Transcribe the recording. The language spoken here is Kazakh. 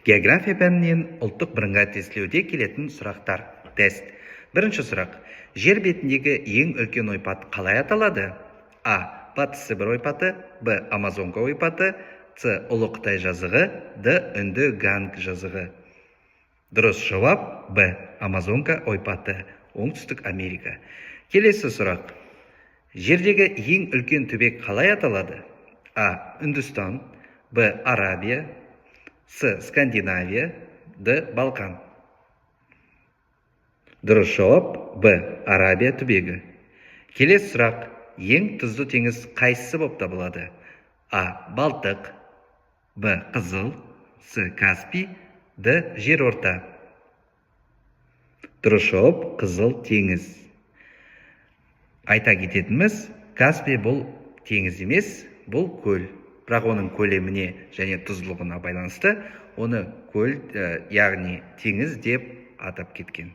География пәнінен ұлттық бірыңғай тестілеуде келетін сұрақтар. Тест. Бірінші сұрақ. Жер бетіндегі ең үлкен ойпат қалай аталады? А. Батыс Сібір ойпаты, Б. Амазонка ойпаты, С. Ұлы Қытай жазығы, Д. Үнді Ганг жазығы. Дұрыс жауап Б. Амазонка ойпаты, Оңтүстік Америка. Келесі сұрақ. Жердегі ең үлкен түбек қалай аталады? А. Үндістан, Б. Арабия, С. Скандинавия, Д. Балкан. Дұрыс жауап Б. Арабия түбегі. Келесі сұрақ. Ең тұзды теңіз қайсысы болып табылады? А. Балтық, Б. Қызыл, С. Каспий, Д. Жерорта. Дұрыс жауап Қызыл теңіз. Айта кететініміз, Каспий бұл теңіз емес, бұл көл. Бірақ оның көлеміне және тұздылығына байланысты оны көл, яғни теңіз деп атап кеткен.